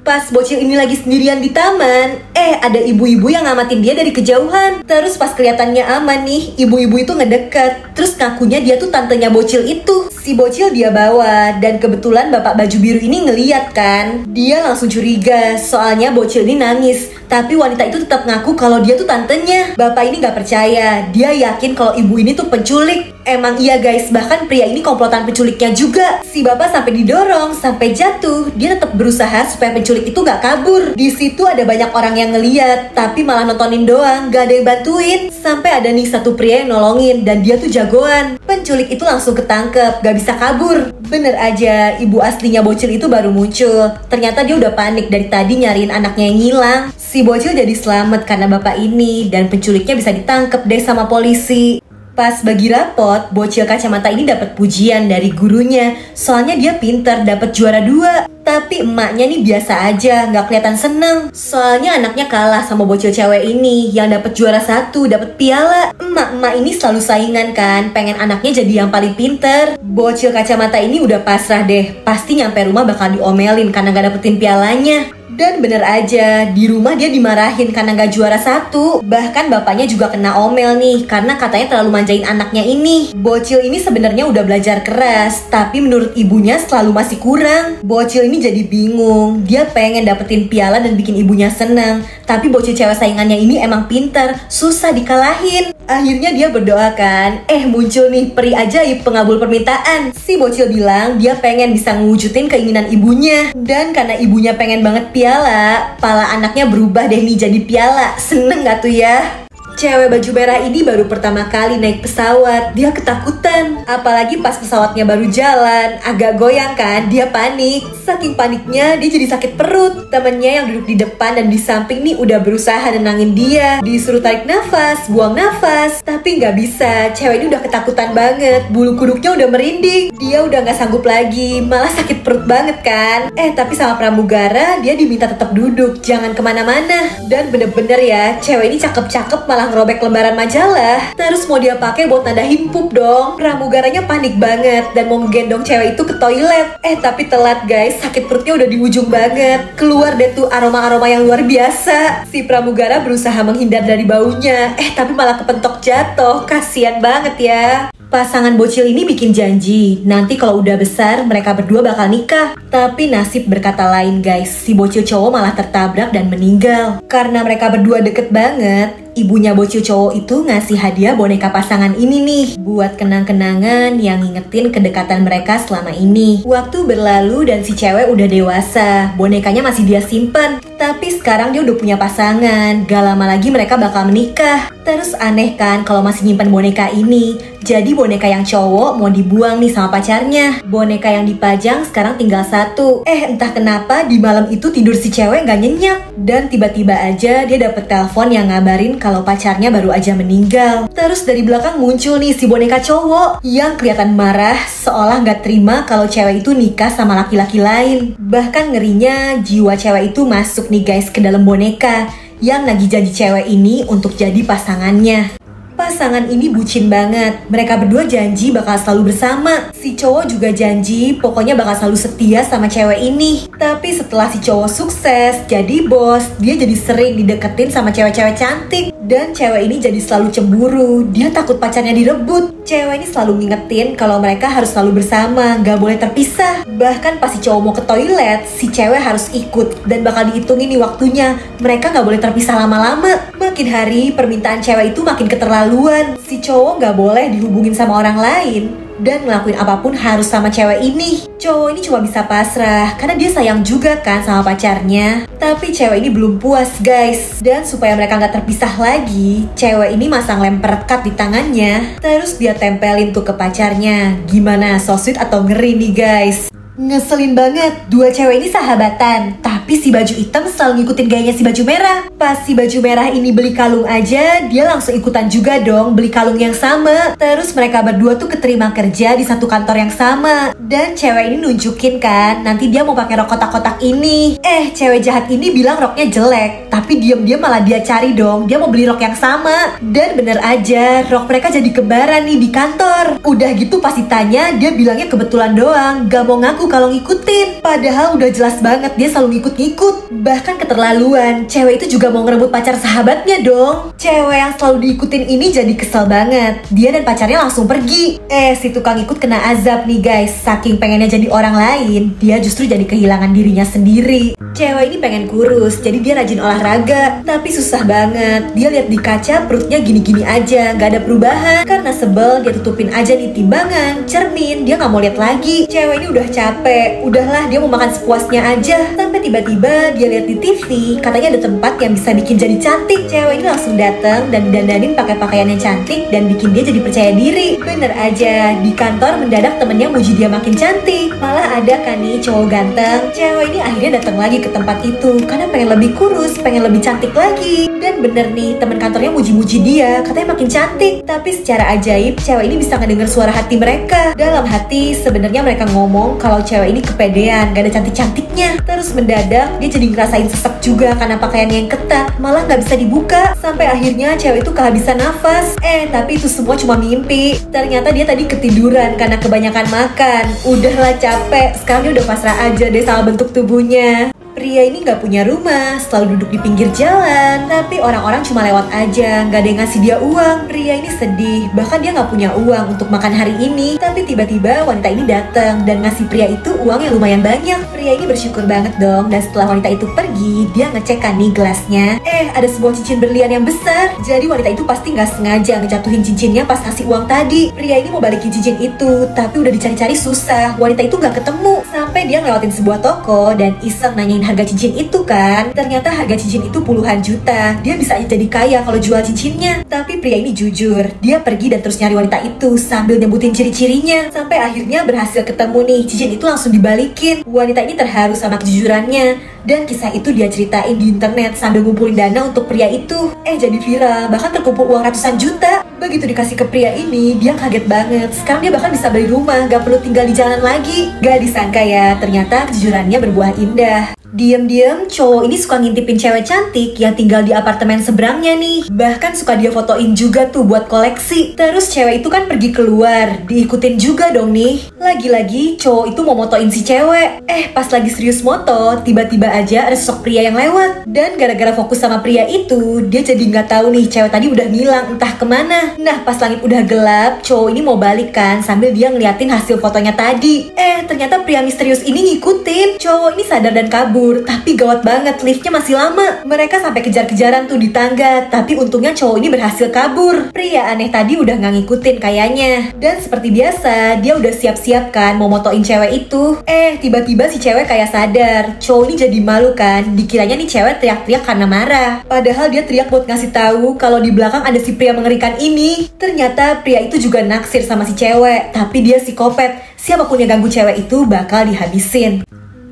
Pas bocil ini lagi sendirian di taman, ada ibu-ibu yang ngamatin dia dari kejauhan. Terus pas kelihatannya aman nih, ibu-ibu itu ngedeket. Terus ngakunya dia tuh tantenya bocil itu. Si bocil dia bawa, dan kebetulan bapak baju biru ini ngeliat kan. Dia langsung curiga, soalnya bocil ini nangis. Tapi wanita itu tetap ngaku kalau dia tuh tantenya. Bapak ini gak percaya, dia yakin kalau ibu ini tuh penculik. Emang iya guys, bahkan pria ini komplotan penculiknya juga. Si bapak sampai didorong, sampai jatuh. Dia tetap berusaha supaya penculik itu gak kabur. Di situ ada banyak orang yang ngeliat, tapi malah nontonin doang, gak ada yang bantuin. Sampai ada nih satu pria yang nolongin, dan dia tuh jagoan. Penculik itu langsung ketangkep, gak bisa kabur. Bener aja, ibu aslinya bocil itu baru muncul. Ternyata dia udah panik dari tadi nyariin anaknya yang hilang. Si bocil jadi selamat karena bapak ini, dan penculiknya bisa ditangkep deh sama polisi. Pas bagi rapot, bocil kacamata ini dapat pujian dari gurunya. Soalnya dia pintar, dapat juara 2. Tapi emaknya nih biasa aja, nggak kelihatan seneng. Soalnya anaknya kalah sama bocil cewek ini yang dapat juara 1, dapat piala. Emak-emak ini selalu saingan kan, pengen anaknya jadi yang paling pintar. Bocil kacamata ini udah pasrah deh, pasti nyampe rumah bakal diomelin karena nggak dapetin pialanya. Dan bener aja, di rumah dia dimarahin karena gak juara 1. Bahkan bapaknya juga kena omel nih, karena katanya terlalu manjain anaknya ini. Bocil ini sebenarnya udah belajar keras, tapi menurut ibunya selalu masih kurang. Bocil ini jadi bingung, dia pengen dapetin piala dan bikin ibunya senang. Tapi bocil cewek saingannya ini emang pintar, susah dikalahin. Akhirnya dia berdoa kan, muncul nih peri ajaib pengabul permintaan. Si bocil bilang dia pengen bisa ngewujudin keinginan ibunya. Dan karena ibunya pengen banget piala, pala anaknya berubah deh nih jadi piala. Seneng gak tuh ya? Cewek baju merah ini baru pertama kali naik pesawat, dia ketakutan. Apalagi pas pesawatnya baru jalan, agak goyang kan, dia panik. Saking paniknya, dia jadi sakit perut. Temennya yang duduk di depan dan di samping nih udah berusaha nenangin dia. Disuruh tarik nafas, buang nafas, tapi nggak bisa. Cewek ini udah ketakutan banget, bulu kuduknya udah merinding. Dia udah nggak sanggup lagi, malah sakit perut banget kan. Tapi sama pramugara, dia diminta tetap duduk, jangan kemana-mana. Dan bener-bener ya, cewek ini cakep-cakep malah ngerobek lembaran majalah. Terus mau dia pakai buat nadahin pup dong. Pramugaranya panik banget dan mau ngegendong cewek itu ke toilet. Tapi telat guys, sakit perutnya udah di ujung banget. Keluar deh tuh aroma-aroma yang luar biasa. Si pramugara berusaha menghindar dari baunya, tapi malah kepentok jatuh. Kasian banget ya. Pasangan bocil ini bikin janji, nanti kalau udah besar mereka berdua bakal nikah. Tapi nasib berkata lain guys, si bocil cowok malah tertabrak dan meninggal. Karena mereka berdua deket banget, ibunya bocil cowok itu ngasih hadiah boneka pasangan ini nih, buat kenang-kenangan yang ngingetin kedekatan mereka selama ini. Waktu berlalu dan si cewek udah dewasa, bonekanya masih dia simpen. Tapi sekarang dia udah punya pasangan, gak lama lagi mereka bakal menikah. Terus aneh kan kalau masih nyimpen boneka ini. Jadi boneka yang cowok mau dibuang nih sama pacarnya. Boneka yang dipajang sekarang tinggal 1. Entah kenapa di malam itu tidur si cewek gak nyenyak. Dan tiba-tiba aja dia dapet telepon yang ngabarin kalau pacarnya baru aja meninggal. Terus dari belakang muncul nih si boneka cowok yang kelihatan marah, seolah gak terima kalau cewek itu nikah sama laki-laki lain. Bahkan ngerinya jiwa cewek itu masuk nih guys ke dalam boneka yang lagi janji cewek ini untuk jadi pasangannya. Pasangan ini bucin banget. Mereka berdua janji bakal selalu bersama. Si cowok juga janji pokoknya bakal selalu setia sama cewek ini. Tapi setelah si cowok sukses jadi bos, dia jadi sering dideketin sama cewek-cewek cantik. Dan cewek ini jadi selalu cemburu. Dia takut pacarnya direbut. Cewek ini selalu ngingetin kalau mereka harus selalu bersama, gak boleh terpisah. Bahkan pas si cowok mau ke toilet, si cewek harus ikut. Dan bakal dihitungin nih waktunya. Mereka gak boleh terpisah lama-lama. Makin hari permintaan cewek itu makin keterlaluan. Si cowok gak boleh dihubungin sama orang lain dan ngelakuin apapun harus sama cewek ini. Cowok ini cuma bisa pasrah karena dia sayang juga kan sama pacarnya. Tapi cewek ini belum puas guys. Dan supaya mereka gak terpisah lagi, cewek ini masang lem perekat di tangannya. Terus dia tempelin tuh ke pacarnya. Gimana, so sweet atau ngeri nih guys? Ngeselin banget, dua cewek ini sahabatan, tapi si baju hitam selalu ngikutin gayanya si baju merah. Pas si baju merah ini beli kalung aja, dia langsung ikutan juga dong beli kalung yang sama. Terus mereka berdua tuh keterima kerja di satu kantor yang sama. Dan cewek ini nunjukin kan, nanti dia mau pakai rok kotak-kotak ini. Cewek jahat ini bilang roknya jelek, tapi diam-diam malah dia cari dong, dia mau beli rok yang sama. Dan bener aja, rok mereka jadi kembaran nih di kantor. Udah gitu pas ditanya, dia bilangnya kebetulan doang, gak mau ngaku malu kalau ngikutin. Padahal udah jelas banget dia selalu ngikut-ngikut. Bahkan keterlaluan, cewek itu juga mau ngerebut pacar sahabatnya dong. Cewek yang selalu diikutin ini jadi kesel banget. Dia dan pacarnya langsung pergi. Si tukang ikut kena azab nih guys. Saking pengennya jadi orang lain, dia justru jadi kehilangan dirinya sendiri. Cewek ini pengen kurus, jadi dia rajin olahraga. Tapi susah banget. Dia lihat di kaca perutnya gini-gini aja, gak ada perubahan. Karena sebel, dia tutupin aja nih timbangan, cermin, dia gak mau lihat lagi. Cewek ini udah capek, udahlah dia mau makan sepuasnya aja. Sampai tiba-tiba dia lihat di TV, katanya ada tempat yang bisa bikin jadi cantik. Cewek ini langsung datang dan dandanin pakai pakaian yang cantik dan bikin dia jadi percaya diri. Bener aja, di kantor mendadak temennya muji dia makin cantik. Malah ada kan nih cowok ganteng. Cewek ini akhirnya datang lagi ke tempat itu karena pengen lebih kurus, pengen lebih cantik lagi. Dan bener nih, teman kantornya muji-muji dia, katanya makin cantik. Tapi secara ajaib, cewek ini bisa ngedenger suara hati mereka. Dalam hati, sebenarnya mereka ngomong kalau cewek ini kepedean, gak ada cantik-cantiknya. Terus mendadak, dia jadi ngerasain sesek juga karena pakaiannya yang ketat. Malah gak bisa dibuka. Sampai akhirnya cewek itu kehabisan nafas. Tapi itu semua cuma mimpi. Ternyata dia tadi ketiduran karena kebanyakan makan. Udahlah capek, sekarang dia udah pasrah aja deh sama bentuk tubuhnya. Pria ini gak punya rumah, selalu duduk di pinggir jalan. Tapi orang-orang cuma lewat aja, gak ada yang ngasih dia uang. Pria ini sedih, bahkan dia gak punya uang untuk makan hari ini. Tapi tiba-tiba wanita ini datang dan ngasih pria itu uang yang lumayan banyak. Pria ini bersyukur banget dong. Dan setelah wanita itu pergi, dia ngecek kan nih gelasnya. Ada sebuah cincin berlian yang besar. Jadi wanita itu pasti gak sengaja ngejatuhin cincinnya pas ngasih uang tadi. Pria ini mau balikin cincin itu, tapi udah dicari-cari susah. Wanita itu gak ketemu. Sampai dia ngelewatin sebuah toko dan iseng nanyain harga cincin itu kan. Ternyata harga cincin itu puluhan juta. Dia bisa aja jadi kaya kalau jual cincinnya. Tapi pria ini jujur, dia pergi dan terus nyari wanita itu sambil nyebutin ciri-cirinya. Sampai akhirnya berhasil ketemu nih. Cincin itu langsung dibalikin. Wanita ini terharu sama kejujurannya. Dan kisah itu dia ceritain di internet sambil ngumpulin dana untuk pria itu. Jadi viral, bahkan terkumpul uang ratusan juta. Begitu dikasih ke pria ini, dia kaget banget. Sekarang dia bahkan bisa beli rumah, gak perlu tinggal di jalan lagi. Gak disangka ya, ternyata kejujurannya berbuah indah. Diam-diam, cowok ini suka ngintipin cewek cantik yang tinggal di apartemen seberangnya nih. Bahkan suka dia fotoin juga tuh buat koleksi. Terus cewek itu kan pergi keluar, diikutin juga dong nih. Lagi-lagi cowok itu mau motoin si cewek. Pas lagi serius moto, tiba-tiba aja ada sosok pria yang lewat. Dan gara-gara fokus sama pria itu, dia jadi nggak tahu nih cewek tadi udah ngilang entah kemana. Nah pas langit udah gelap, cowok ini mau balik kan sambil dia ngeliatin hasil fotonya tadi. Ternyata pria misterius ini ngikutin. Cowok ini sadar dan kabur. Tapi gawat banget, liftnya masih lama. Mereka sampai kejar-kejaran tuh di tangga. Tapi untungnya cowok ini berhasil kabur. Pria aneh tadi udah nggak ngikutin kayaknya. Dan seperti biasa, dia udah siap-siap kan mau motoin cewek itu. Tiba-tiba si cewek kayak sadar. Cowok ini jadi malu kan. Dikiranya nih cewek teriak-teriak karena marah. Padahal dia teriak buat ngasih tahu kalau di belakang ada si pria mengerikan ini. Ternyata pria itu juga naksir sama si cewek. Tapi dia psikopat. Siapapun yang ganggu cewek itu bakal dihabisin.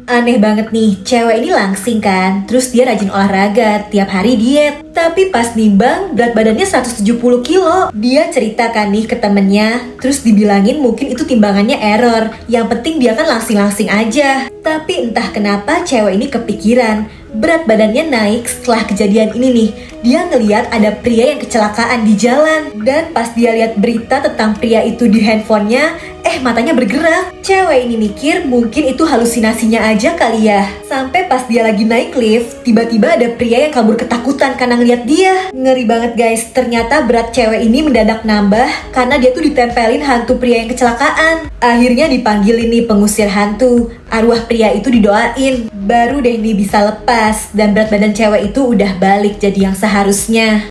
Aneh banget nih, cewek ini langsing kan. Terus dia rajin olahraga, tiap hari diet. Tapi pas nimbang, berat badannya 170 kilo. Dia ceritakan nih ke temennya. Terus dibilangin mungkin itu timbangannya error. Yang penting dia kan langsing-langsing aja. Tapi entah kenapa cewek ini kepikiran. Berat badannya naik setelah kejadian ini nih. Dia ngeliat ada pria yang kecelakaan di jalan. Dan pas dia lihat berita tentang pria itu di handphonenya, matanya bergerak. Cewek ini mikir mungkin itu halusinasinya aja kali ya. Sampai pas dia lagi naik lift, tiba-tiba ada pria yang kabur ketakutan karena ngeliat dia. Ngeri banget guys, ternyata berat cewek ini mendadak nambah karena dia tuh ditempelin hantu pria yang kecelakaan. Akhirnya dipanggilin nih pengusir hantu. Arwah pria itu didoain. Baru deh nih bisa lepas. Dan berat badan cewek itu udah balik jadi yang seharusnya.